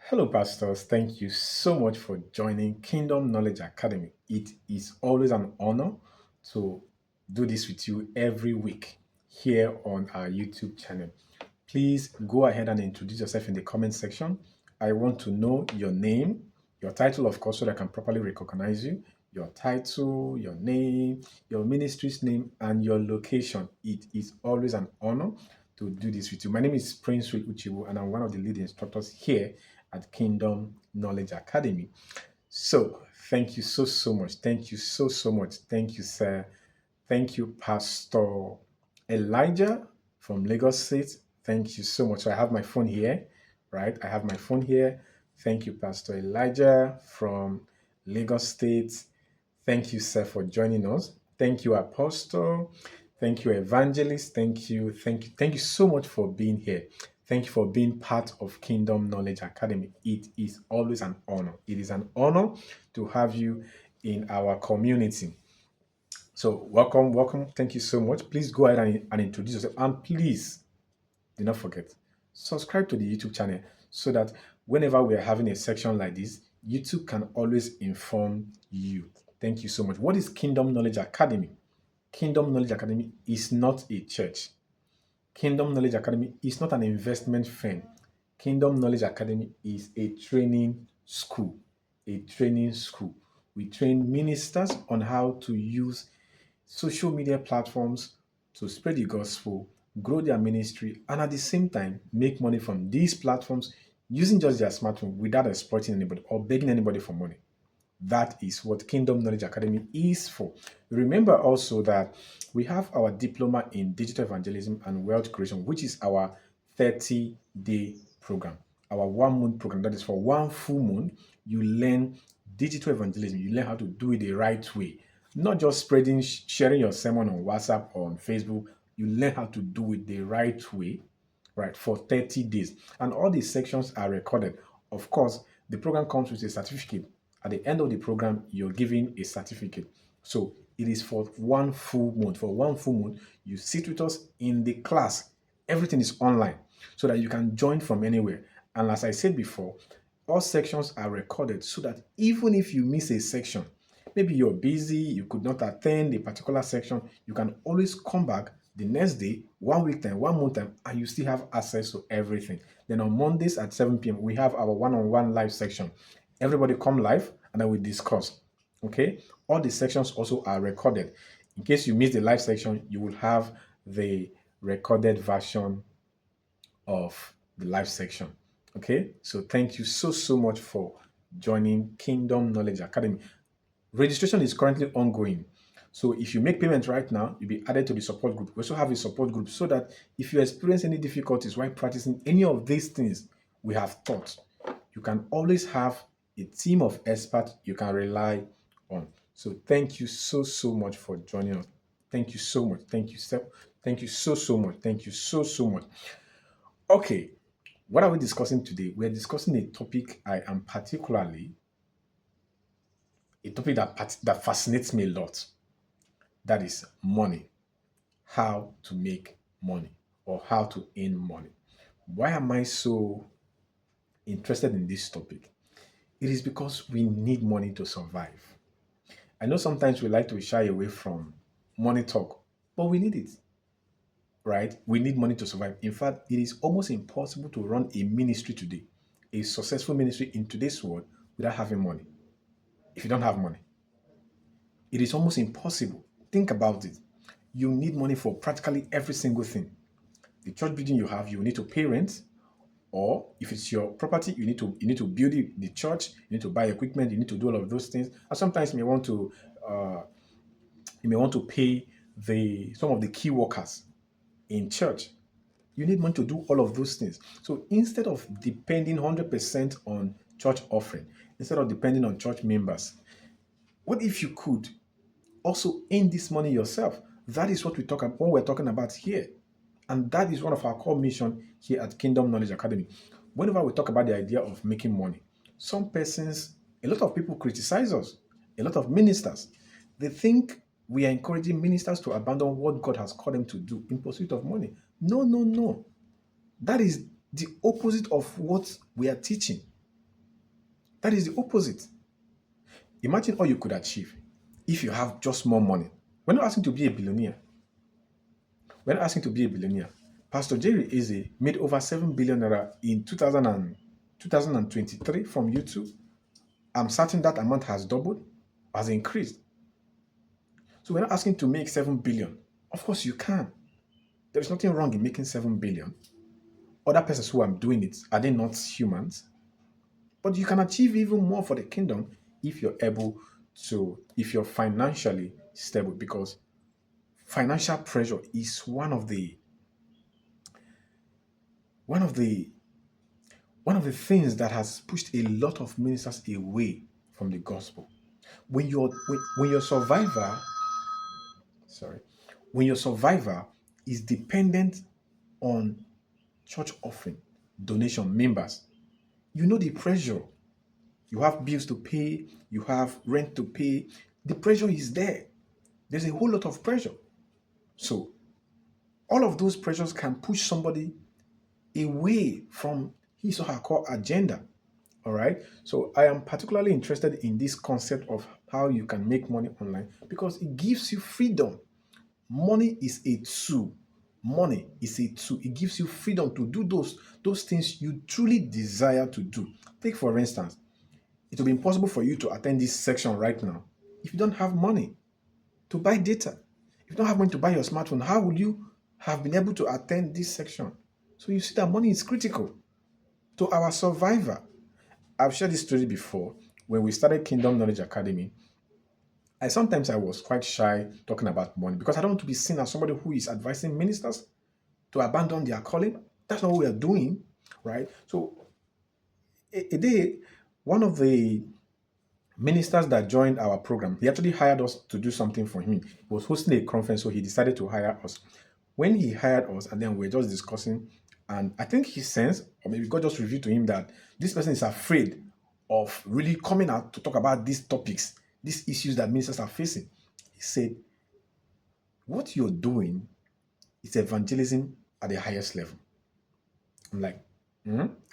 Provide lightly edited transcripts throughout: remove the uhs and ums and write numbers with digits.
Hello, pastors. Thank you so much for joining Kingdom Knowledge Academy. It is always an honor to do this with you every week here on our YouTube channel. Please go ahead and introduce yourself in the comment section. I want to know your name, your title, of course, so that I can properly recognize you. Your title, your name, your ministry's name, and your location. It is always an honor to do this with you. My name is Prince Uchiwu, and I'm one of the lead instructors here at Kingdom Knowledge Academy. So, thank you so much. Thank you so much. Thank you, sir. Thank you, Pastor Elijah from Lagos State. Thank you so much. So I have my phone here, right? I have my phone here. Thank you, Pastor Elijah from Lagos State. Thank you, sir, for joining us. Thank you, Apostle. Thank you, Evangelist. Thank you so much for being here. Thank you for being part of Kingdom Knowledge Academy. It is always an honor. It is an honor to have you in our community. So welcome. Thank you so much. Please go ahead and introduce yourself. And please do not forget, subscribe to the YouTube channel so that whenever we are having a section like this, YouTube can always inform you. Thank you so much. What is Kingdom Knowledge Academy? Kingdom Knowledge Academy is not a church. Kingdom Knowledge Academy is not an investment firm. Kingdom Knowledge Academy is a training school. A training school. We train ministers on how to use social media platforms to spread the gospel, grow their ministry, and at the same time make money from these platforms using just their smartphone without exploiting anybody or begging anybody for money. That is what Kingdom Knowledge Academy is for. Remember also that we have our diploma in digital evangelism and wealth creation, which is our 30-day program, our 1 month program. That is for 1 full month. You learn digital evangelism. You learn how to do it the right way, not just sharing your sermon on WhatsApp or on Facebook. You learn how to do it the right way, right, for 30 days. And all these sections are recorded. Of course, the program comes with a certificate. At the end of the program, you're given a certificate. So it is for 1 full month. For 1 full month, you sit with us in the class. Everything is online so that you can join from anywhere. And as I said before, all sections are recorded so that even if you miss a section, maybe you're busy, you could not attend a particular section, you can always come back the next day, 1 week time, 1 month time, and you still have access to everything. Then on Mondays at 7 p.m., we have our one-on-one live section. Everybody come live and then we discuss. Okay? All the sections also are recorded. In case you miss the live section, you will have the recorded version of the live section. Okay? So thank you so much for joining Kingdom Knowledge Academy. Registration is currently ongoing. So if you make payment right now, you'll be added to the support group. We also have a support group so that if you experience any difficulties while practicing any of these things we have taught, you can always have a team of experts you can rely on. So thank you so much for joining us. Thank you so much. Thank you, Steph. Thank you so much. Thank you so much. Okay, what are we discussing today? We're discussing a topic that fascinates me a lot. That is money. How to make money or how to earn money. Why am I so interested in this topic? It is because we need money to survive. I know sometimes we like to shy away from money talk, but we need it, right? We need money to survive. In fact, it is almost impossible to run a ministry today, a successful ministry in today's world, without having money. If you don't have money, it is almost impossible. Think about it. You need money for practically every single thing. The church building you have, you need to pay rent, or if it's your property, you need to build the church, you need to buy equipment, you need to do all of those things. And sometimes you may want to pay some of the key workers in church. You need money to do all of those things. So instead of depending 100% on church offering, instead of depending on church members, what if you could also earn this money yourself? That is what we're talking about here. And that is one of our core missions here at Kingdom Knowledge Academy. Whenever we talk about the idea of making money, a lot of people criticize us, a lot of ministers. They think we are encouraging ministers to abandon what God has called them to do in pursuit of money. No. That is the opposite of what we are teaching. That is the opposite. Imagine all you could achieve if you have just more money. We're not asking to be a billionaire. We're not asking to be a billionaire. Pastor Jerry Eze made over 7 billion naira in 2023 from YouTube. I'm certain that amount has doubled, has increased. So we're not asking to make 7 billion. Of course you can. There is nothing wrong in making 7 billion. Other persons who are doing it, are they not humans? But you can achieve even more for the kingdom if you're able to, if you're financially stable, because financial pressure is one of the one of the things that has pushed a lot of ministers away from the gospel. When your survivor, sorry, when your survivor is dependent on church offering, donation, members, you know the pressure. You have bills to pay, you have rent to pay. The pressure is there. There's a whole lot of pressure. So all of those pressures can push somebody away from his or her core agenda. All right. So I am particularly interested in this concept of how you can make money online because it gives you freedom. Money is a tool. Money is a tool. It gives you freedom to do those things you truly desire to do. Take for instance, it will be impossible for you to attend this section right now if you don't have money to buy data. If you don't have money to buy your smartphone, how will you have been able to attend this section? So you see that money is critical to our survivor. I've shared this story before. When we started Kingdom Knowledge Academy, I was quite shy talking about money because I don't want to be seen as somebody who is advising ministers to abandon their calling. That's not what we are doing, right? So a day, one of the ministers that joined our program, he actually hired us to do something for him. He was hosting a conference, so he decided to hire us. When he hired us, and then we were just discussing, and I think he sensed, or maybe God just revealed to him that this person is afraid of really coming out to talk about these topics, these issues that ministers are facing. He said, what you're doing is evangelism at the highest level. I'm like,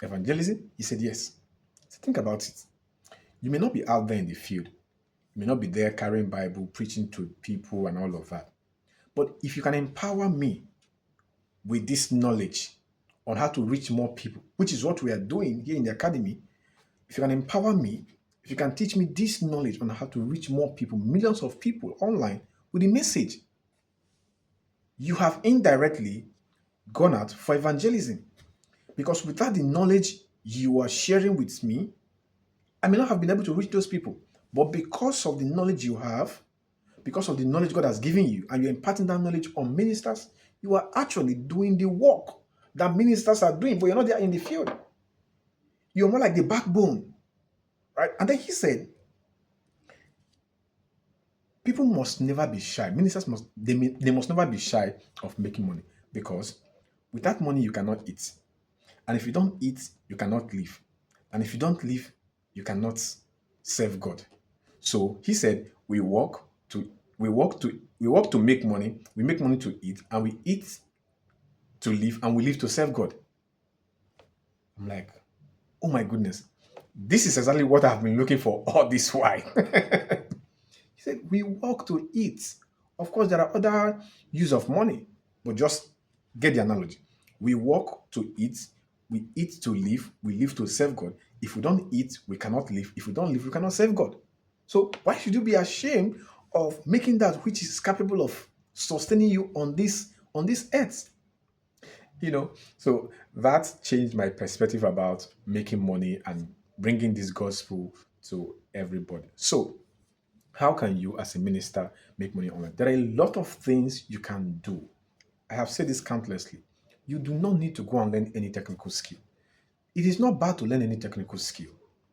evangelism? He said, yes. So think about it. You may not be out there in the field. You may not be there carrying Bible, preaching to people and all of that. But if you can empower me with this knowledge on how to reach more people, which is what we are doing here in the academy, if you can empower me, if you can teach me this knowledge on how to reach more people, millions of people online with the message, you have indirectly gone out for evangelism. Because without the knowledge you are sharing with me, I may not have been able to reach those people. But because of the knowledge you have, because of the knowledge God has given you, and you're imparting that knowledge on ministers, you are actually doing the work that ministers are doing, but you're not there in the field. You're more like the backbone, right? And then he said, people must never be shy. Ministers they must never be shy of making money because without money you cannot eat, and if you don't eat, you cannot live, and if you don't live, you cannot serve God. So he said, we work to make money, we make money to eat, and we eat to live, and we live to serve God. I'm like, oh my goodness, this is exactly what I've been looking for all this while. He said, we work to eat. Of course, there are other use of money, but just get the analogy. We work to eat, we eat to live, we live to serve God. If we don't eat, we cannot live. If we don't live, we cannot serve God. So why should you be ashamed of making that which is capable of sustaining you on this earth? So that changed my perspective about making money and bringing this gospel to everybody. So how can you as a minister make money online? There are a lot of things you can do. I have said this countlessly. You do not need to go and learn any technical skill. It is not bad to learn any technical skill,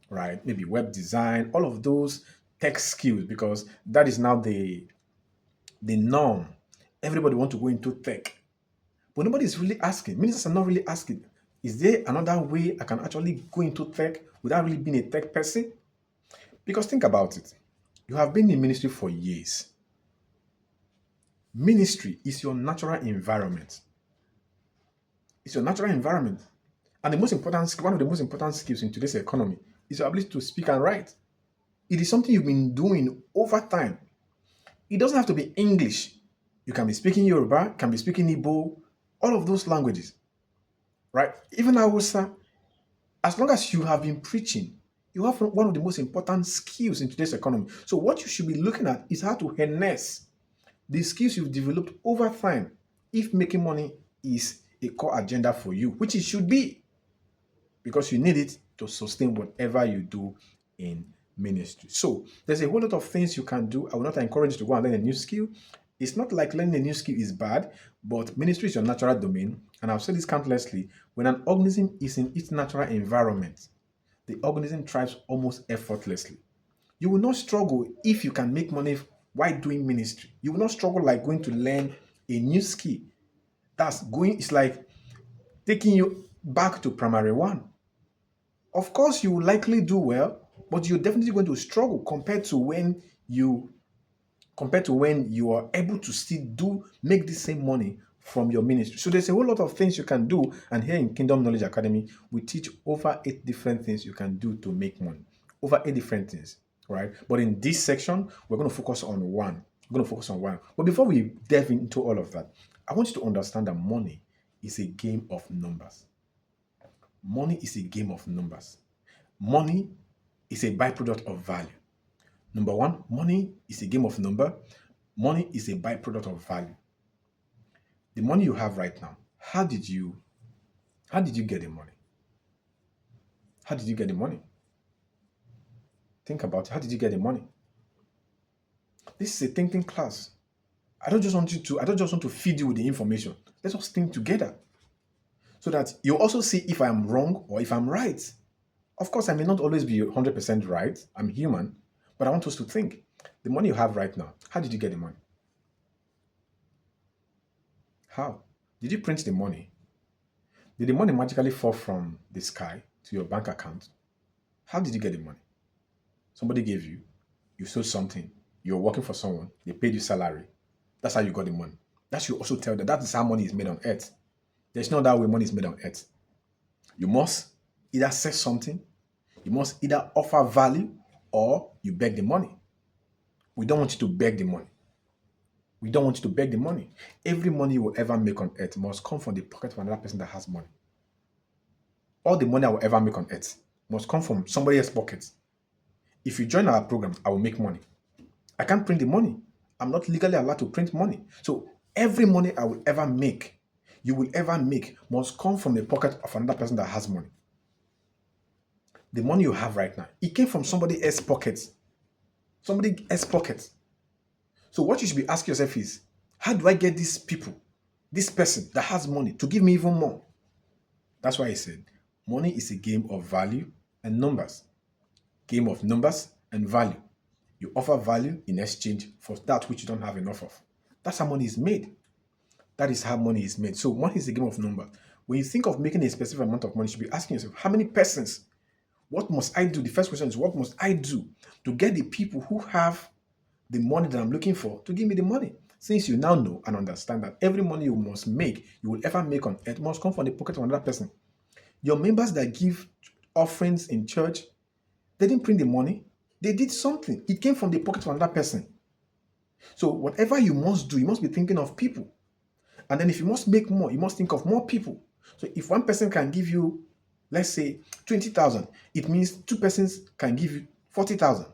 right? Maybe web design, all of those tech skills, because that is now the norm. Everybody wants to go into tech. But nobody is really asking. Ministers are not really asking, is there another way I can actually go into tech without really being a tech person? Because think about it. You have been in ministry for years. Ministry is your natural environment. It's your natural environment. And one of the most important skills in today's economy is your ability to speak and write. It is something you've been doing over time. It doesn't have to be English. You can be speaking Yoruba, can be speaking Igbo, all of those languages, right? Even Hausa, as long as you have been preaching, you have one of the most important skills in today's economy. So what you should be looking at is how to harness the skills you've developed over time if making money is a core agenda for you, which it should be, because you need it to sustain whatever you do in ministry. So there's a whole lot of things you can do. I will not encourage you to go and learn a new skill. It's not like learning a new skill is bad, but ministry is your natural domain. And I've said this countlessly. When an organism is in its natural environment, the organism thrives almost effortlessly. You will not struggle if you can make money while doing ministry. You will not struggle like going to learn a new skill. It's like taking you back to primary one. Of course, you will likely do well, but you're definitely going to struggle compared to when you are able to still make the same money from your ministry. So there's a whole lot of things you can do. And here in Kingdom Knowledge Academy, we teach over 8 different things you can do to make money. Over 8 different things, right? But in this section, we're going to focus on one. We're going to focus on one. But before we delve into all of that, I want you to understand that money is a game of numbers. Money is a game of numbers. Money is a byproduct of value. Number one, money is a game of number. Money is a byproduct of value. The money you have right now, how did you get the money? How did you get the money? Think about it. How did you get the money? This is a thinking class. I don't just want to feed you with the information. Let's just think together, so that you also see if I'm wrong or if I'm right. Of course, I may not always be 100% right. I'm human, but I want us to think. The money you have right now, how did you get the money? How? Did you print the money? Did the money magically fall from the sky to your bank account? How did you get the money? Somebody gave you, you sold something, you're working for someone, they paid you salary. That's how you got the money. That should also tell that is how money is made on earth. There's no that way money is made on earth. You must either say something, you must either offer value, or you beg the money. We don't want you to beg the money. We don't want you to beg the money. Every money you will ever make on earth must come from the pocket of another person that has money. All the money I will ever make on earth must come from somebody else's pocket. If you join our program, I will make money. I can't print the money. I'm not legally allowed to print money. So every money I will ever make, you will ever make, must come from the pocket of another person that has money. The money you have right now, it came from somebody else's pockets. Somebody else's pockets. So what you should be asking yourself is, how do I get these people, this person that has money, to give me even more? That's why I said, money is a game of value and numbers. Game of numbers and value. You offer value in exchange for that which you don't have enough of. That's how money is made. That is how money is made. So money is a game of numbers. When you think of making a specific amount of money, you should be asking yourself, how many persons? What must I do? The first question is, what must I do to get the people who have the money that I'm looking for to give me the money? Since you now know and understand that every money you must make, you will ever make on earth, must come from the pocket of another person. Your members that give offerings in church, they didn't print the money. They did something. It came from the pocket of another person. So whatever you must do, you must be thinking of people. And then if you must make more, you must think of more people. So if one person can give you, let's say, 20,000, it means 2 persons can give you 40,000.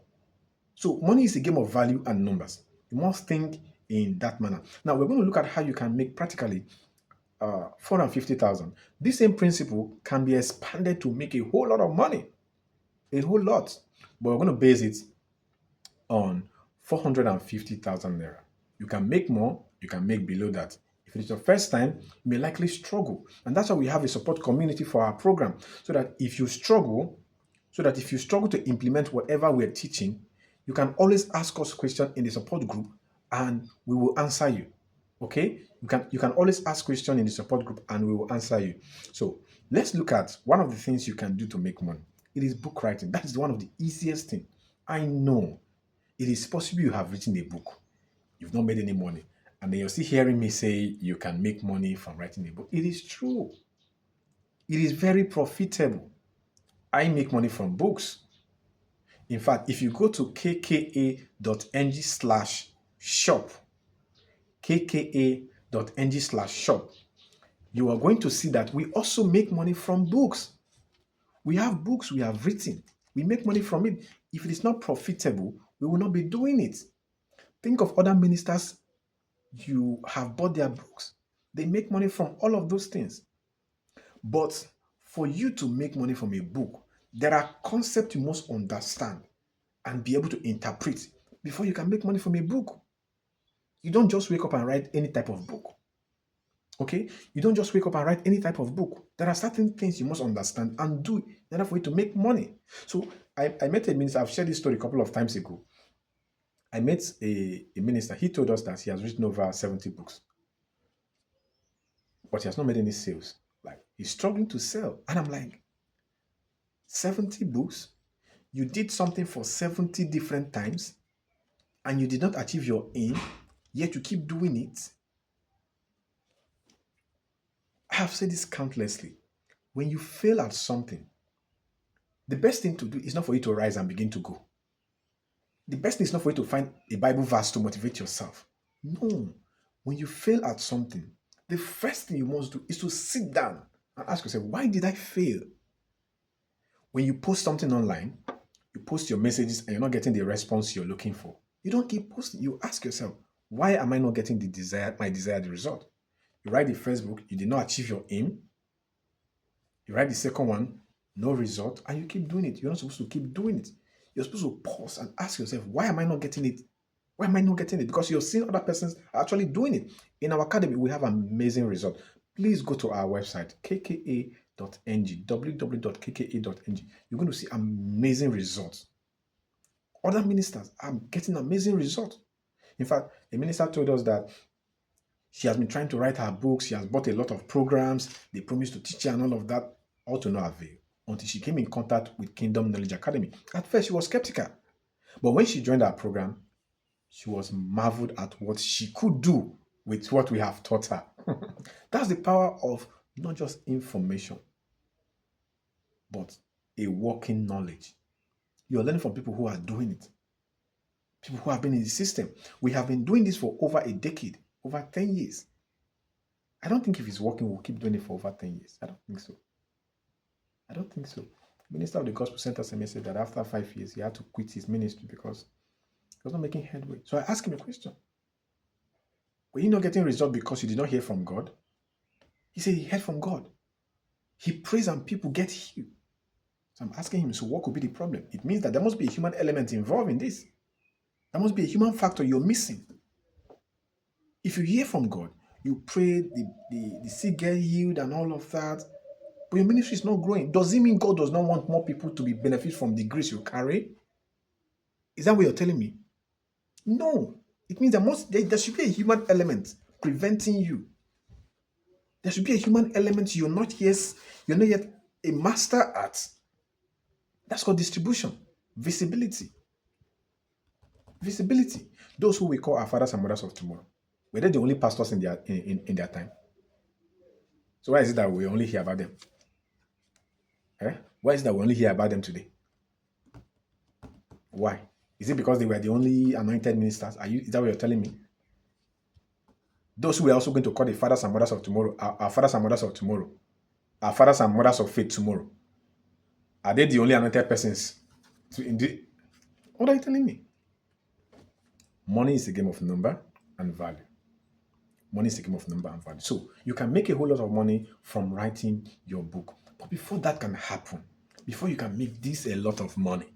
So money is a game of value and numbers. You must think in that manner. Now we're going to look at how you can make practically 450,000. This same principle can be expanded to make a whole lot of money. A whole lot. But we're going to base it on 450,000 naira. You can make more, you can make below that. If it is your first time, you may likely struggle. And that's why we have a support community for our program. So that if you struggle to implement whatever we're teaching, you can always ask us questions in the support group and we will answer you. Okay? You can always ask questions in the support group and we will answer you. So let's look at one of the things you can do to make money. It is book writing. That is one of the easiest things. I know it is possible you have written a book. You've not made any money. And then you're still hearing me say you can make money from writing a book. It is true. It is very profitable. I make money from books. In fact, if you go to kka.ng/shop, kka.ng/shop, you are going to see that we also make money from books. We have books we have written. We make money from it. If it is not profitable, we will not be doing it. Think of other ministers you have bought their books. They make money from all of those things. But for you to make money from a book, there are concepts you must understand and be able to interpret before you can make money from a book. You don't just wake up and write any type of book. Okay? You don't just wake up and write any type of book. There are certain things you must understand and do in order for you to make money. So I met a minister. I've shared this story a couple of times ago. I met a minister. He told us that he has written over 70 books, but he has not made any sales. Like, he's struggling to sell. And I'm like, 70 books? You did something for 70 different times and you did not achieve your aim, yet you keep doing it? I have said this countlessly. When you fail at something, the best thing to do is not for you to rise and begin to go. The best thing is not for you to find a Bible verse to motivate yourself. No. When you fail at something, the first thing you must do is to sit down and ask yourself, why did I fail? When you post something online, you post your messages and you're not getting the response you're looking for. You don't keep posting. You ask yourself, why am I not getting my desired result? You write the first book, you did not achieve your aim. You write the second one, no result, and you keep doing it. You're not supposed to keep doing it. You're supposed to pause and ask yourself, why am I not getting it? Why am I not getting it? Because you're seeing other persons actually doing it. In our academy, we have amazing results. Please go to our website, kka.ng, www.kka.ng. You're going to see amazing results. Other ministers are getting amazing results. In fact, a minister told us that she has been trying to write her books. She has bought a lot of programs. They promised to teach her and all of that, all to no avail, until she came in contact with Kingdom Knowledge Academy. At first, she was skeptical. But when she joined our program, she was marveled at what she could do with what we have taught her. That's the power of not just information, but a working knowledge. You're learning from people who are doing it, people who have been in the system. We have been doing this for over a decade, over 10 years. I don't think if it's working, we'll keep doing it for over 10 years. I don't think so. I don't think so. The minister of the gospel sent us a message that after 5 years, he had to quit his ministry because he was not making headway. So I asked him a question. Were you not getting results because you did not hear from God? He said he heard from God. He prays and people get healed. So I'm asking him, so what could be the problem? It means that there must be a human element involved in this. There must be a human factor you're missing. If you hear from God, you pray, the sick get healed and all of that, but your ministry is not growing. Does it mean God does not want more people to be benefit from the grace you carry? Is that what you're telling me? No. It means there should be a human element preventing you. There should be a human element you're not yet a master at. That's called distribution, visibility. Visibility. Those who we call our fathers and mothers of tomorrow, were they the only pastors in their time? So why is it that we only hear about them? Why is it that we only hear about them today? Why? Is it because they were the only anointed ministers? Is that what you're telling me? Those who are also going to call the fathers and mothers of tomorrow, our fathers and mothers of tomorrow, our fathers and mothers of faith tomorrow, are they the only anointed persons? What are you telling me? Money is a game of number and value. Money is a game of number and value. So you can make a whole lot of money from writing your book. But before that can happen, before you can make this a lot of money,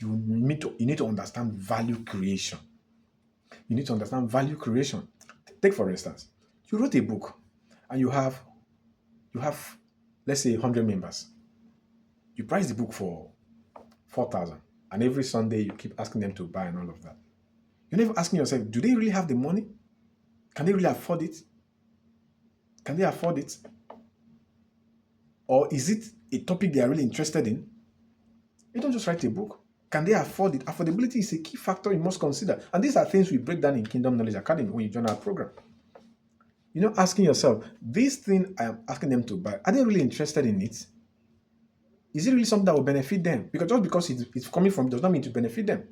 you need to understand value creation. You need to understand value creation. Take for instance, you wrote a book and you have, let's say 100 members. You price the book for 4,000 and every Sunday you keep asking them to buy and all of that. You're never asking yourself, do they really have the money? Can they really afford it? Can they afford it? Or is it a topic they are really interested in? You don't just write a book. Can they afford it? Affordability is a key factor you must consider. And these are things we break down in Kingdom Knowledge Academy when you join our program. You're not asking yourself, this thing I am asking them to buy, are they really interested in it? Is it really something that will benefit them? Because just because it's coming from does not mean to benefit them.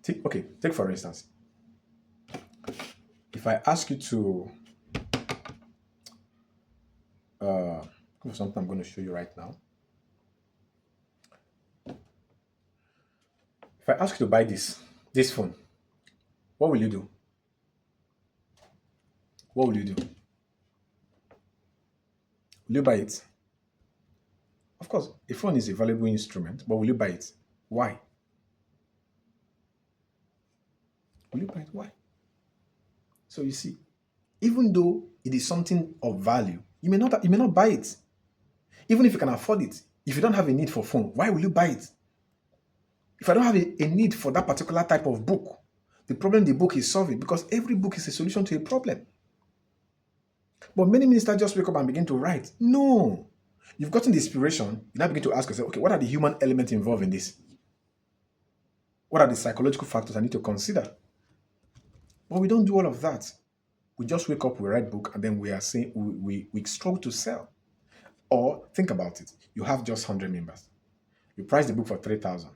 Take for instance, if I ask you to uh, something I'm going to show you right now. If I ask you to buy this phone, what will you do? What will you do? Will you buy it? Of course, a phone is a valuable instrument, but will you buy it? Why? Will you buy it? Why? So you see, even though it is something of value, you may not buy it. Even if you can afford it, if you don't have a need for phone, why will you buy it? If I don't have a need for that particular type of book, the problem the book is solving, because every book is a solution to a problem. But many ministers just wake up and begin to write. No. You've gotten the inspiration, you now begin to ask yourself, okay, what are the human elements involved in this? What are the psychological factors I need to consider? But we don't do all of that. We just wake up, we write book, and then we are saying we struggle to sell. Or think about it. You have just 100 members. You price the book for 3,000.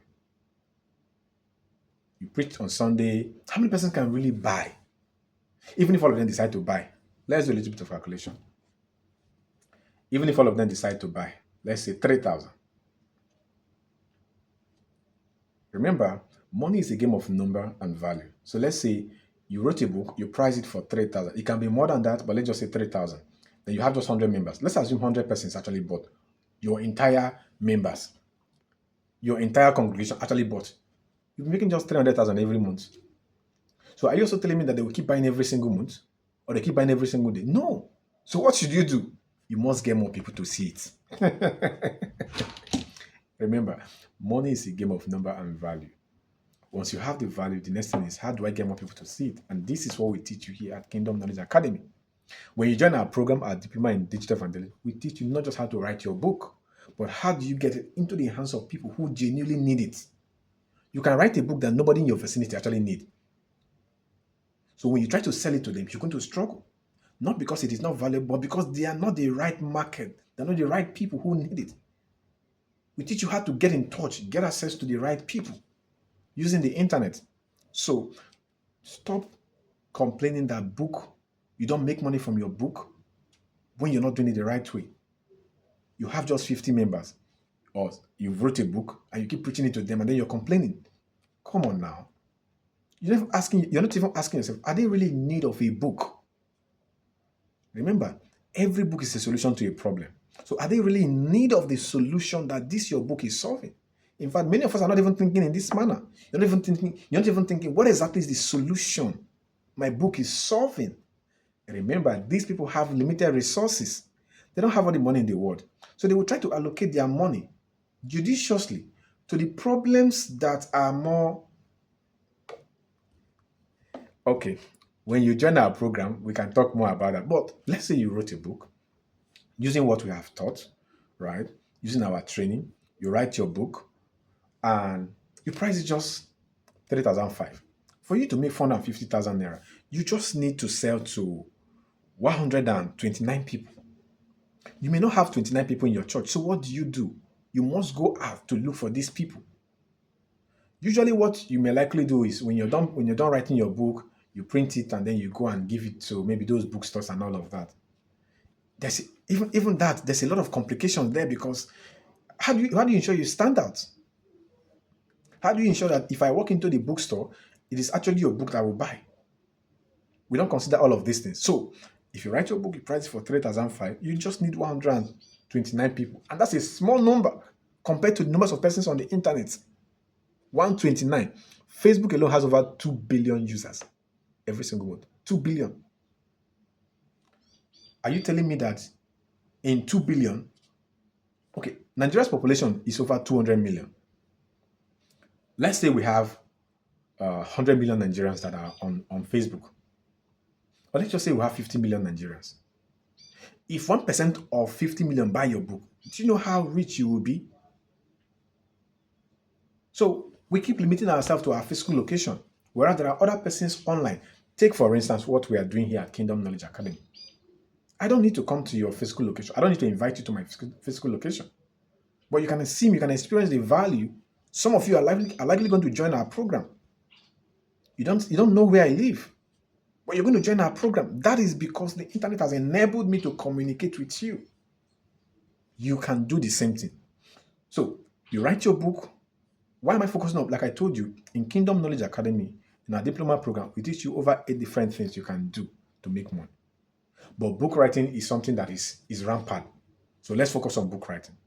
You preach on Sunday. How many persons can really buy? Even if all of them decide to buy. Let's do a little bit of calculation. Even if all of them decide to buy, let's say 3,000. Remember, money is a game of number and value. So let's say you wrote a book, you price it for 3,000. It can be more than that, but let's just say 3,000. Then you have just 100 members. Let's assume 100 persons actually bought. Your entire members, your entire congregation actually bought. You're making just 300,000 every month. So are you also telling me that they will keep buying every single month? Or they keep buying every single day? No. So what should you do? You must get more people to see it. Remember, money is a game of number and value. Once you have the value, the next thing is, how do I get more people to see it? And this is what we teach you here at Kingdom Knowledge Academy. When you join our program, our Diploma in Digital Evangelism, we teach you not just how to write your book, but how do you get it into the hands of people who genuinely need it. You can write a book that nobody in your vicinity actually need. So when you try to sell it to them, you're going to struggle. Not because it is not valuable, but because they are not the right market. They're not the right people who need it. We teach you how to get in touch, get access to the right people using the internet. So stop complaining that you don't make money from your book when you're not doing it the right way. You have just 50 members, or you wrote a book and you keep preaching it to them, and then you're complaining. Come on now. You're not even asking yourself, are they really in need of a book? Remember, every book is a solution to a problem. So are they really in need of the solution that your book is solving? In fact, many of us are not even thinking in this manner. You're not even thinking, what exactly is the solution my book is solving? And remember, these people have limited resources. They don't have all the money in the world. So they will try to allocate their money judiciously to the problems that are more... Okay, when you join our program, we can talk more about that. But let's say you wrote a book using what we have taught, right? Using our training, you write your book and you price it just 3,500. For you to make 450,000 naira, you just need to sell to 129 people. You may not have 29 people in your church. So what do? You must go out to look for these people. Usually what you may likely do is when you're done writing your book, you print it and then you go and give it to maybe those bookstores and all of that. There's even that, there's a lot of complications there, because how do you ensure you stand out? How do you ensure that if I walk into the bookstore, it is actually your book that I will buy? We don't consider all of these things. So if you write your book, you price it for 3,500, you just need 129 people. And that's a small number compared to the numbers of persons on the internet. 129. Facebook alone has over 2 billion users every single month. 2 billion. Are you telling me that in 2 billion, okay, Nigeria's population is over 200 million. Let's say we have 100 million Nigerians that are on Facebook. Or let's just say we have 50 million Nigerians. If 1% of 50 million buy your book, do you know how rich you will be? So we keep limiting ourselves to our physical location, whereas there are other persons online. Take, for instance, what we are doing here at Kingdom Knowledge Academy. I don't need to come to your physical location. I don't need to invite you to my physical location. But you can see me, you can experience the value. Some of you are likely going to join our program. You don't know where I live, but you're going to join our program. That is because the internet has enabled me to communicate with you. You can do the same thing. So you write your book. Why am I focusing on? Like I told you, in Kingdom Knowledge Academy, in our diploma program, we teach you over 8 different things you can do to make money. But book writing is something that is rampant. So let's focus on book writing.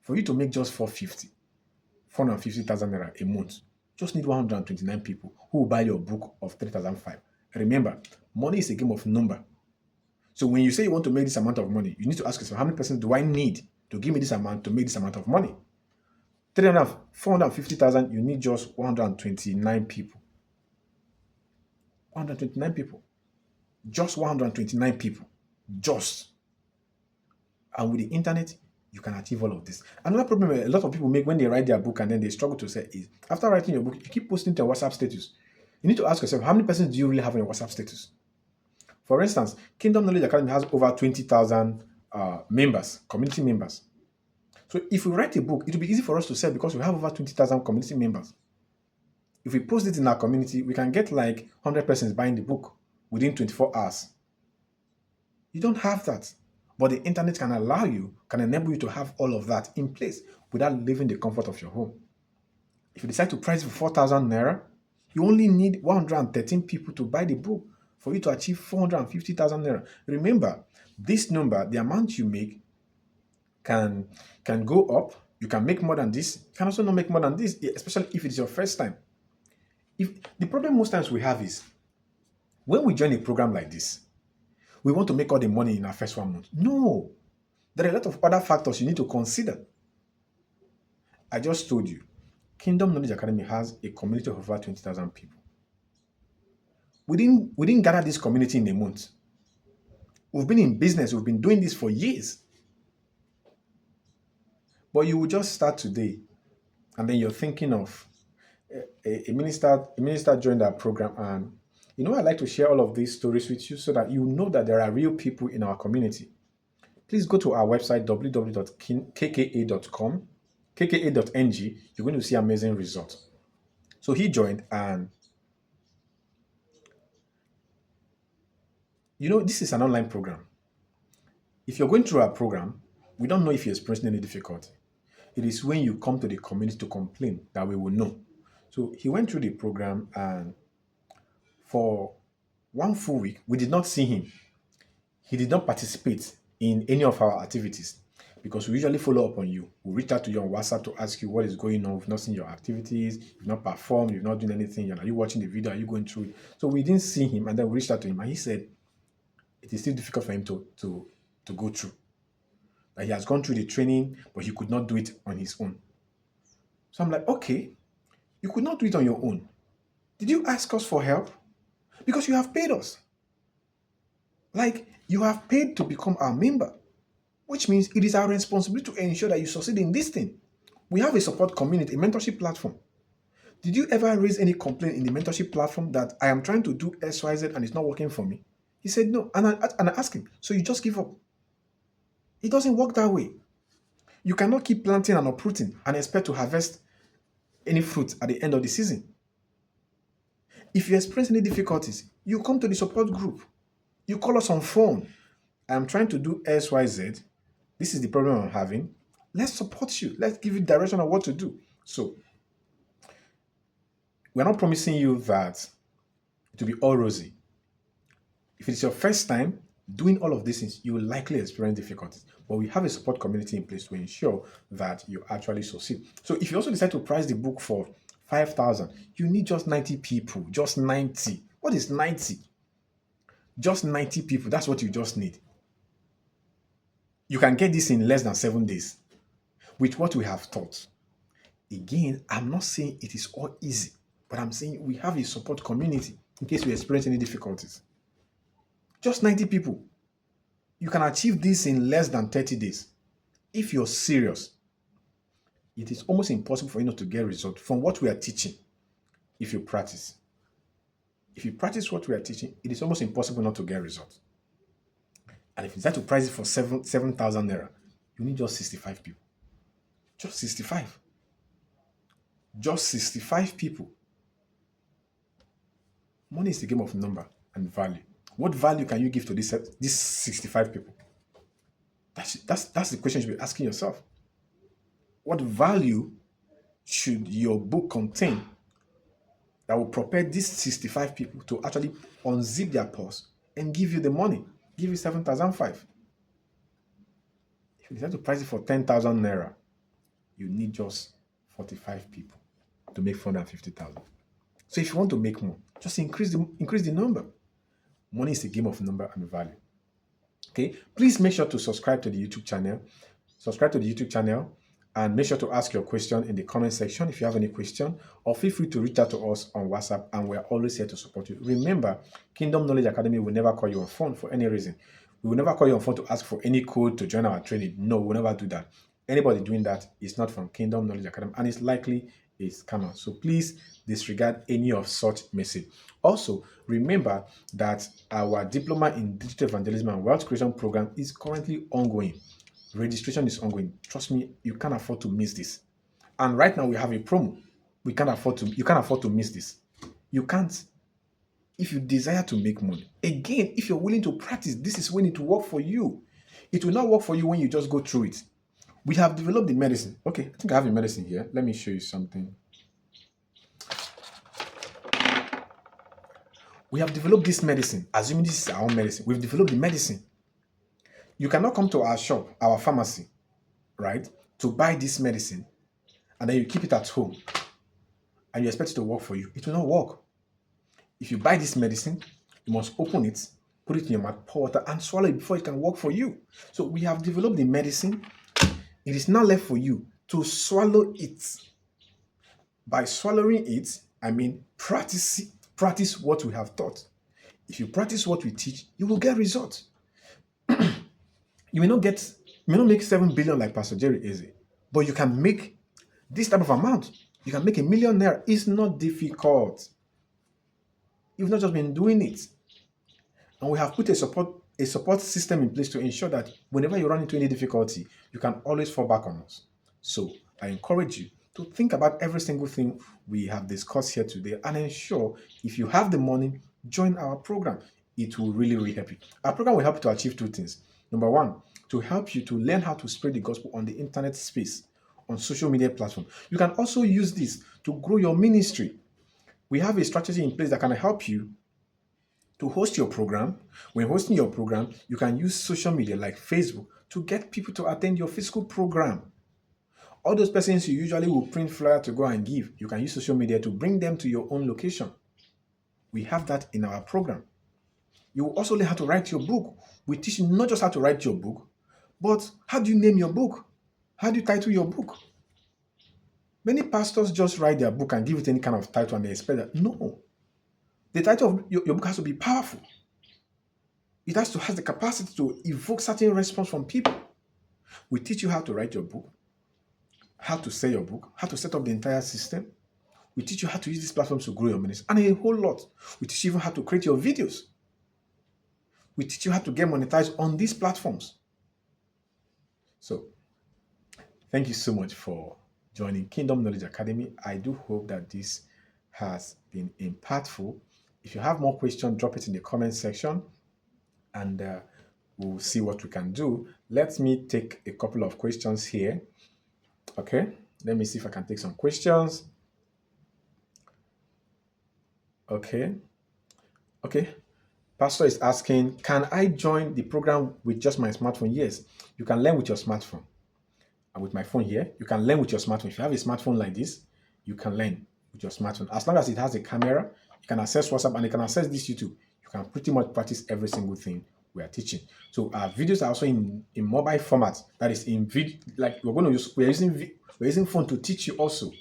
For you to make just 450,000 naira a month, just need 129 people who will buy your book of 3,005. Remember, money is a game of number. So when you say you want to make this amount of money, you need to ask yourself, how many persons do I need to give me this amount to make this amount of money? 450,000, you need just 129 people. 129 people. Just 129 people. Just. And with the internet, you can achieve all of this. Another problem a lot of people make when they write their book and then they struggle to say is, after writing your book, you keep posting to your WhatsApp status. You need to ask yourself, how many persons do you really have on your WhatsApp status? For instance, Kingdom Knowledge Academy has over 20,000 members, community members. So if we write a book, it will be easy for us to sell because we have over 20,000 community members. If we post it in our community, we can get like 100 persons buying the book within 24 hours. You don't have that. But the internet can enable you to have all of that in place without leaving the comfort of your home. If you decide to price it for 4,000 naira, you only need 113 people to buy the book for you to achieve 450,000 naira. Remember, this number, the amount you make, can go up. You can make more than this. You can also not make more than this, especially if it's your first time. If the problem most times we have is when we join a program like this, we want to make all the money in our first 1 month. No, there are a lot of other factors you need to consider. I just told you, Kingdom Knowledge Academy has a community of over 20,000 people. We didn't gather this community in a month. We've been in business. We've been doing this for years. But you will just start today, and then you're thinking of a minister joined our program, and I like to share all of these stories with you so that you know that there are real people in our community. Please go to our website, www.kka.com, kka.ng. You're going to see amazing results. So he joined, and this is an online program. If you're going through our program, we don't know if you're experiencing any difficulty. It is when you come to the community to complain that we will know. So he went through the program, and for 1 full week, we did not see him. He did not participate in any of our activities because we usually follow up on you. We reach out to you on WhatsApp to ask you what is going on. We've not seen your activities. You've not performed. You've not done anything. Are you watching the video? Are you going through it? So we didn't see him, and then we reached out to him, and he said it is still difficult for him to go through. That he has gone through the training, but he could not do it on his own. So I'm like, okay, you could not do it on your own. Did you ask us for help? Because you have paid us. Like, you have paid to become our member, which means it is our responsibility to ensure that you succeed in this thing. We have a support community, a mentorship platform. Did you ever raise any complaint in the mentorship platform that I am trying to do XYZ and it's not working for me? He said no. And I asked him, so you just give up? It doesn't work that way. You cannot keep planting and uprooting and expect to harvest any fruit at the end of the season. If you experience any difficulties, you come to the support group. You call us on phone. I'm trying to do XYZ. This is the problem I'm having. Let's support you. Let's give you direction on what to do. So, we're not promising you that it will be all rosy. If it's your first time doing all of these things, you will likely experience difficulties. But we have a support community in place to ensure that you actually succeed. So if you also decide to price the book for 5,000, you need just 90 people. Just 90. What is 90? Just 90 people. That's what you just need. You can get this in less than 7 days with what we have taught. Again, I'm not saying it is all easy, but I'm saying we have a support community in case we experience any difficulties. Just 90 people. You can achieve this in less than 30 days. If you're serious, it is almost impossible for you not to get results from what we are teaching if you practice. If you practice what we are teaching, it is almost impossible not to get results. And if you decide to price it for 7,000 naira, you need just 65 people. Just 65. Just 65 people. Money is a game of number and value. What value can you give to these 65 people? That's the question you should be asking yourself. What value should your book contain that will prepare these 65 people to actually unzip their purse and give you the money, give you 7,005? If you decide to price it for 10,000 naira, you need just 45 people to make 450,000. So if you want to make more, just increase the number. Money is a game of number and value. Okay, please make sure to subscribe to the YouTube channel. And make sure to ask your question in the comment section if you have any question, or feel free to reach out to us on WhatsApp, and we're always here to support you. Remember, Kingdom Knowledge Academy will never call you on phone for any reason. We will never call you on phone to ask for any code to join our training. No, we'll never do that. Anybody doing that is not from Kingdom Knowledge Academy, and it's likely a scammer. So please disregard any of such message. Also, remember that our Diploma in Digital Evangelism and Wealth Creation program is currently ongoing. Registration is ongoing. Trust me, you can't afford to miss this. And right now we have a promo. You can't afford to miss this. You can't. If you desire to make money, again, if you're willing to practice, this is when it will work for you. It will not work for you when you just go through it. We have developed the medicine. Okay, I think I have the medicine here. Let me show you something. We have developed this medicine. Assuming this is our own medicine, we've developed the medicine. You cannot come to our shop, our pharmacy, right, to buy this medicine, and then you keep it at home, and you expect it to work for you. It will not work. If you buy this medicine, you must open it, put it in your mouth, pour water, and swallow it before it can work for you. So we have developed the medicine. It is now left for you to swallow it. By swallowing it, I mean practice what we have taught. If you practice what we teach, you will get results. You may not make 7 billion like Pastor Jerry Eze, but you can make this type of amount. You can make $1 million naira. It's not difficult. You've not just been doing it. And we have put a support system in place to ensure that whenever you run into any difficulty, you can always fall back on us. So I encourage you to think about every single thing we have discussed here today and ensure if you have the money, join our program. It will really, really help you. Our program will help you to achieve 2 things. Number 1, to help you to learn how to spread the gospel on the internet space, on social media platforms. You can also use this to grow your ministry. We have a strategy in place that can help you to host your program. When hosting your program, you can use social media like Facebook to get people to attend your physical program. All those persons you usually will print flyer to go and give, you can use social media to bring them to your own location. We have that in our program. You will also learn how to write your book. We teach you not just how to write your book, but how do you name your book? How do you title your book? Many pastors just write their book and give it any kind of title and they expect that. No. The title of your book has to be powerful. It has to have the capacity to evoke certain response from people. We teach you how to write your book, how to sell your book, how to set up the entire system. We teach you how to use these platforms to grow your ministry, and a whole lot. We teach you even how to create your videos. We teach you how to get monetized on these platforms. So, thank you so much for joining Kingdom Knowledge Academy. I do hope that this has been impactful. If you have more questions, drop it in the comment section, and we'll see what we can do. Let me take a couple of questions here. Okay, let me see if I can take some questions. Okay. Pastor is asking, can I join the program with just my smartphone? Yes, you can learn with your smartphone. And with my phone here, you can learn with your smartphone. If you have a smartphone like this, you can learn with your smartphone. As long as it has a camera, you can access WhatsApp and you can access this YouTube. You can pretty much practice every single thing we are teaching. So our videos are also in mobile format. That is in video, like we're using phone to teach you also.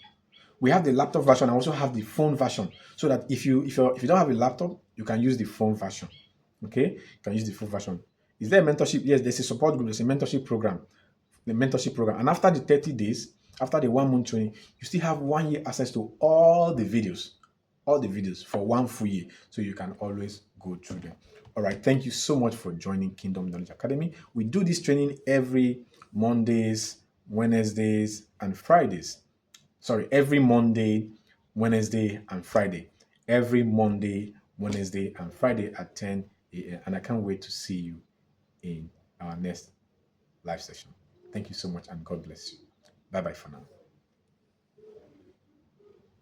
We have the laptop version. I also have the phone version, so that if you don't have a laptop, you can use the phone version. Okay, you can use the phone version. Is there a mentorship? Yes, there's a support group. There's a mentorship program. And after the 30 days, after the 1 month training, you still have 1 year access to all the videos for 1 full year. So you can always go through them. All right. Thank you so much for joining Kingdom Knowledge Academy. We do this training every Mondays, Wednesdays, and Fridays. Sorry, every Monday, Wednesday, and Friday. Every Monday, Wednesday, and Friday at 10 a.m. And I can't wait to see you in our next live session. Thank you so much, and God bless you. Bye bye for now.